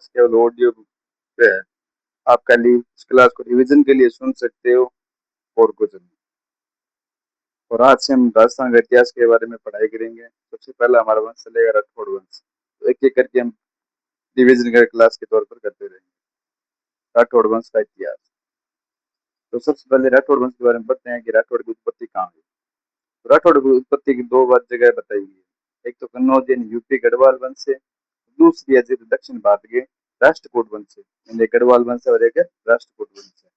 केवल ऑडियो पे है। आप खाली इस क्लास को रिवीजन के लिए सुन सकते हो और कुछ नहीं। और आज से हम राजस्थान का इतिहास के बारे में पढ़ाई करेंगे। सबसे पहला हमारा वंश चलेगा राठौड़ वंश। तो एक एक करके हम रिवीजन का क्लास के तौर पर करते रहेंगे। राठौड़ वंश का इतिहास। तो सबसे पहले राठौड़ वंश के बारे में पढ़ते हैं कि राठौड़ की उत्पत्ति कहाँ हुई। तो राठौड़ की उत्पत्ति की दो बार जगह बताई गई है। एक तो कन्नौज यानी यूपी गढ़वाल वंश से, दूसरी है दक्षिण भारत के राष्ट्रकूट वंश से। यानी गढ़वाल वंश और एक है राष्ट्रकूट वंश है।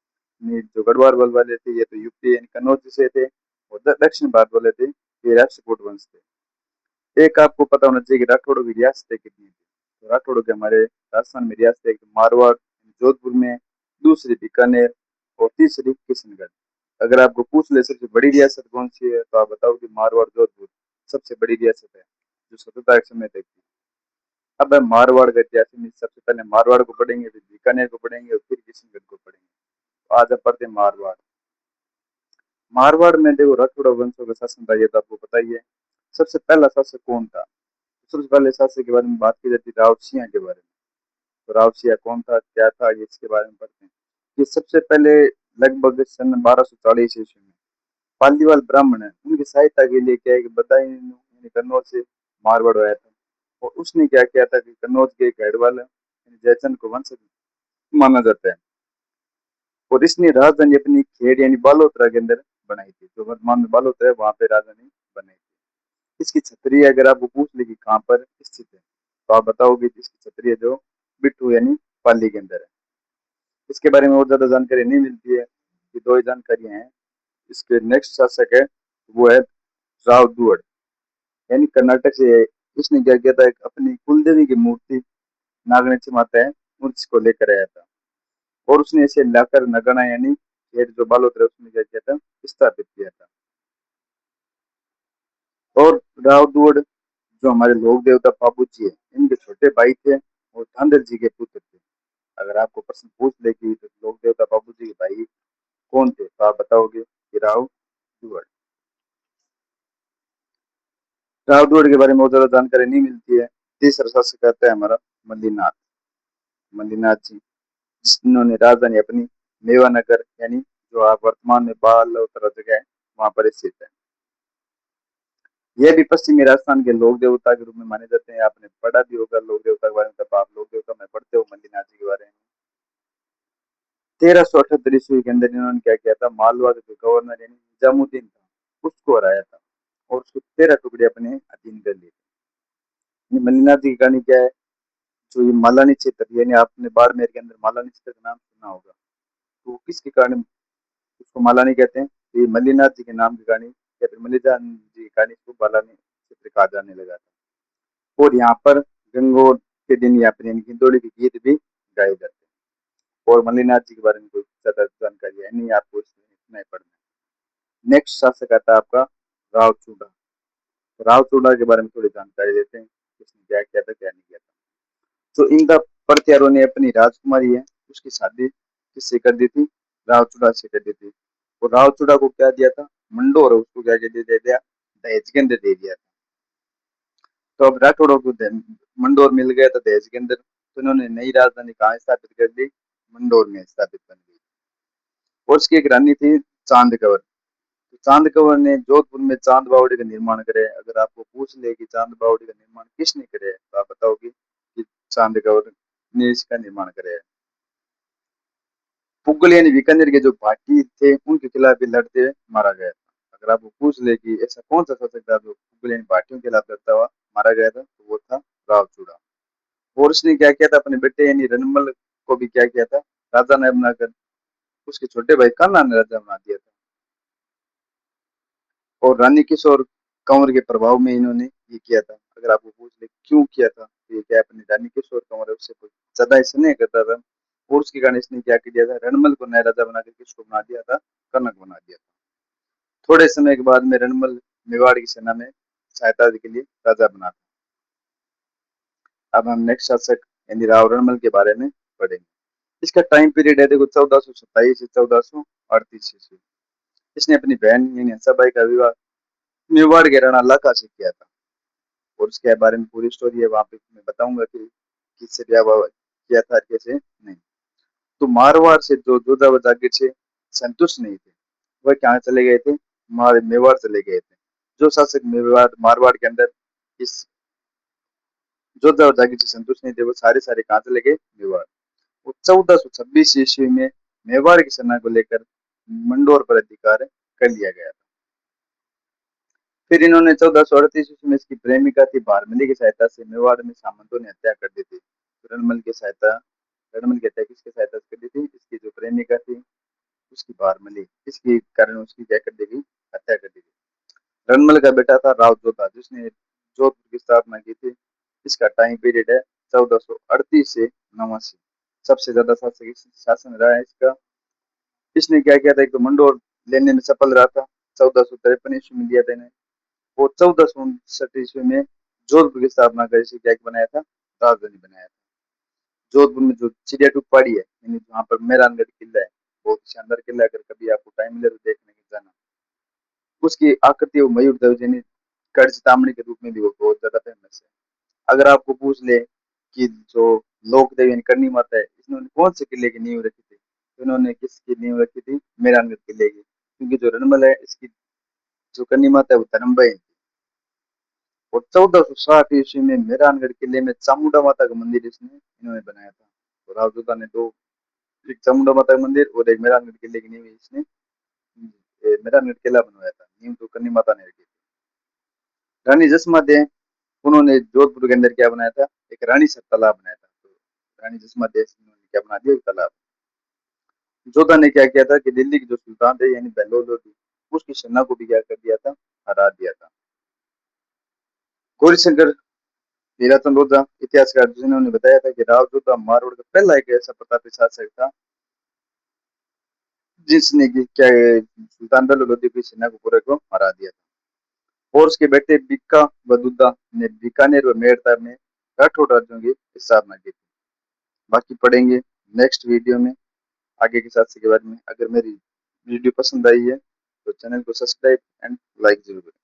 यानी जो गढ़वाल वाले थे ये तो यूपी यानी कन्नौज से थे, और दक्षिण भारत वाले थे ये राष्ट्रकूट वंश थे। एक आपको पता होना चाहिए कि राठौड़ों की रियासतें कितनी थी। तो राठौड़ों के हमारे राजस्थान में रियासतें, एक तो मारवाड़ जोधपुर में, दूसरी बीकानेर, और तीसरी किशनगढ़। अगर आपको पूछ ले सबसे बड़ी रियासत कौन सी है, तो आप बताओ कि मारवाड़ जोधपुर सबसे बड़ी रियासत है जो स्वतंत्रता के समय तक थी। अब हम मारवाड़ का इतिहास में सबसे पहले मारवाड़ को पढ़ेंगे, फिर बीकानेर को पढ़ेंगे और फिर किशनगढ़ को पढ़ेंगे। तो आज हम पढ़ते हैं मारवाड़। मारवाड़ में देखो राठौड़ वंशों का शासन था, ये तो आपको पता ही है। सबसे पहला शासक कौन था? सबसे पहले शासक के बारे में बात की जाती है रावतसिंह के बारे में। तो रावतसिंह कौन था, क्या था, ये इसके बारे में पढ़ते हैं। ये सबसे पहले लगभग सन 1240 ईस्वी में पालीवाल ब्राह्मण है, उनकी सहायता के लिए क्या है कि बताई कन्नौज से मारवाड़ आया था। और उसने क्या किया था कि कन्नौज के एक हेडवाल जयचंद को वंशज माना जाता है, और इसने राजधानी अपनी खेड़ यानी बालोतरा के अंदर बनाई थी। जो वर्तमान में बालोतरा है वहां पे राजधानी बनाई थी। इसकी छतरी अगर आपको पूछ ले कि कहाँ पर स्थित है, तो आप बताओगे कि इसकी छतरी है जो बिट्टू यानी पाली के अंदर है। इसके बारे में और ज्यादा जानकारी नहीं मिलती है, ये दो ही जानकारियां हैं। इसके नेक्स्ट शासक है वो है राव दुअड़, यानी कर्नाटक से है। इसने क्या किया था, एक अपनी कुलदेवी की मूर्ति नागनाची माता है उसको लेकर आया था, और उसने इसे लाकर नगना यानी ये जो बालोतरा उसने क्या किया था, स्थापित किया था। और राव दुअड़ जो हमारे लोक देवता बाबू जी है, इनके छोटे भाई थे और धांधर जी के पुत्र थे। अगर आपको प्रश्न पूछ ले कि लोक देवता बाबू जी के भाई कौन थे, तो आप बताओगे कि राव दुअड़। राव दुअड़ के बारे में बहुत ज्यादा जानकारी नहीं मिलती है। तीसरा शासक आता है हमारा मल्लीनाथ। मल्लीनाथ जी जिन्होंने राजधानी अपनी मेवानगर यानी जो आप वर्तमान में बालोतरा जगह है वहां पर स्थित है। ये भी पश्चिमी राजस्थान के लोक देवता के रूप में माने जाते हैं। आपने पढ़ा भी होगा लोक देवता के बारे में, तब आप लोक देवता में पढ़ते हो मल्लीनाथ जी के बारे में। 1378 ईस्वी के अंदर इन्होंने क्या किया था, मालवा के जो गवर्नर यानी निजामुद्दीन था उसको हराया था, और उसको 13 टुकड़े अपने अधीन कर लिए थे। मल्लीनाथ जी की कहानी क्या है, जो ये मालानी क्षेत्र यानी आपने बाड़मेर के अंदर मालानी क्षेत्र का नाम सुना होगा, तो किसके कारण उसको मालानी कहते हैं? तो ये मल्लीनाथ जी के नाम की कहानी या फिर मल्लीनाथ जी की कहानी को बालानी क्षेत्र कहा जाने लगा था। और यहाँ पर गंगोर के दिन यहाँ पर यानी हिंदोड़ी के गीत भी गाए जाते हैं। और मल्लीनाथ जी के बारे में कोई ज्यादा जानकारी है नहीं, आपको इतना ही पढ़ना है। नेक्स्ट शासक आता है आपका रावचूड़ा। तो रावचूड़ा के बारे में थोड़ी जानकारी देते हैं, उसने क्या किया था क्या नहीं किया था। तो इंदा प्रत्यारों ने अपनी राजकुमारी है उसकी शादी किससे कर दी थी, रावचूड़ा से कर दी थी। और रावचूड़ा को क्या दिया था, मंडोर उसको क्या दे दिया, दहेज के अंदर दे दिया था। तो अब राठौड़ों को मंडोर मिल गया था दहेज के अंदर, तो इन्होंने नई राजधानी कहाँ स्थापित कर दी, मंडोर में स्थापित कर दी। और उसकी एक रानी थी चांद कंवर। तो चांद कंवर ने जोधपुर में चांद बावड़ी का निर्माण करे। अगर आपको पूछ ले कि चांद बावड़ी का निर्माण किसने करे, तो आप बताओगे कि चांद कंवर ने इसका निर्माण करे। पुगल यानी बीकानेर के जो भाटी थे उनके खिलाफ भी लड़ते मारा गया था। अगर आपको पूछ ले कि ऐसा कौन सा शासक था जो पुगल यानी भाटियों के खिलाफ लड़ता हुआ मारा गया था, तो वो था रावचूड़ा। और उसने क्या किया था, अपने बेटे यानी रनमल को भी क्या किया था, राजा ने बनाकर उसके छोटे भाई कान्हा ने राजा बना दिया था। और रानी किशोर कंवर के प्रभाव में इन्होंने ये किया था। अगर आपको पूछ ले क्यों किया था, तो ये क्या अपनी रानी किशोर कंवर है उससे कोई ज्यादा स्नेह करता था, और उसके कारण इसने क्या किया था, रणमल को नया राजा बनाकर किसको बना दिया था, कनक बना दिया था। थोड़े समय के बाद में रणमल मेवाड़ की सेना में सहायता के लिए राजा बना था। अब हम नेक्स्ट शासक यानी राव रणमल के बारे में पढ़ेंगे। इसका टाइम पीरियड है देखो 1427 से 1438 ईस्वी। इसने अपनी बहन यानी हंसाबाई का विवाह मेवाड़ के राणा लाखा से किया था। और उसके बारे में पूरी स्टोरी है, वहां पे मैं बताऊंगा कि किससे ब्याह हुआ, किया था, कैसे नहीं। तो मारवाड़ से जो जोधाबाई जागीर से संतुष्ट नहीं थे, वह कहाँ चले गए थे, मेवाड़ चले गए थे। जो शासक मेवाड़ मारवाड़ के अंदर इस जोधाबाई जागीर से संतुष्ट नहीं थे, वो सारे सारे कहाँ चले गए, मेवाड़। वो 1426 ईस्वी में मेवाड़ की सेना को लेकर मंडोर पर अधिकार कर लिया गया था। फिर इन्होंने 1438 ईस्वी में इसकी प्रेमिका थी भारमली की सहायता से मेवाड़ में सामंतों ने हत्या कर दी थी। रणमल की हत्या किसकी सहायता से कर दी थी, इसकी जो प्रेमिका थी उसकी भारमली, इसके कारण उसकी क्या कर दी गई, हत्या कर दी गई। रणमल का बेटा था राव जोधा, जिसने जोधपुर की स्थापना की थी। इसका टाइम पीरियड है 1438 से 89। सबसे ज्यादा शासन रहा है इसका। इसने क्या किया था, एक तो मंडोर लेने में सफल रहा था, 1453 ईस्वी में लिया था इन्हें। वो 1459 ईस्वी में जोधपुर की स्थापना कर इसे क्या बनाया था, राजधानी बनाया था। जोधपुर में जो चिड़िया टूक पहाड़ी है, यानी जहाँ पर मेहरानगढ़ किला है, बहुत शानदार किला है, अगर कभी आपको टाइम मिले तो देखने की जाना। उसकी आकृति वो मयूर ध्वज यानी कर्जतामणी के रूप में भी वो बहुत ज्यादा फेमस है। अगर आपको पूछ ले कि जो लोक देवी यानी करनी माता है, इन्होंने कौन से किले की नींव रखी थी, तो इन्होंने किसकी नींव रखी थी, मेहरानगढ़ किले की। क्योंकि जो रणमल है इसकी जो करनी माता है वो धर्म बहन थी। और 1460 ईस्वी में मेहरानगढ़ किले में चामुंडा माता का मंदिर इसने इन्होंने बनाया था। तो राजपूता ने दो, एक चामुंडा माता का मंदिर और एक मेहरानगढ़ किले की नींव इसने मेहरानगढ़ किला बनवाया था। नींव तो करनी माता ने रखी थी। रानी जसमा दे, उन्होंने जोधपुर के अंदर क्या बनाया था, एक रानी सा तालाब बनाया था। तो रानी जसमा दे उन्होंने क्या बना दिया, तालाब। जोधा ने क्या किया था कि दिल्ली की जो सुल्तान थे यानी बहलोल लोधी, उसकी सेना को भी क्या कर दिया था, हरा दिया था। गौरीशंकर हीराचंद लोधा इतिहासकार, जिन्होंने बताया था कि राव जोधा मारवाड़ का पहला एक ऐसा प्रतापी शासक था जिसने कि क्या सुल्तान बहलोल लोधी की सेना को पूरे को हरा दिया था। और उसके बेटे बिक्का बदुद्दा ने बीकानेर व मेड़ता में राठौड़ राज्यों की स्थापना की थी। बाकी पढ़ेंगे नेक्स्ट वीडियो में आगे के शासक के बारे में। अगर मेरी वीडियो पसंद आई है तो चैनल को सब्सक्राइब एंड लाइक जरूर करें।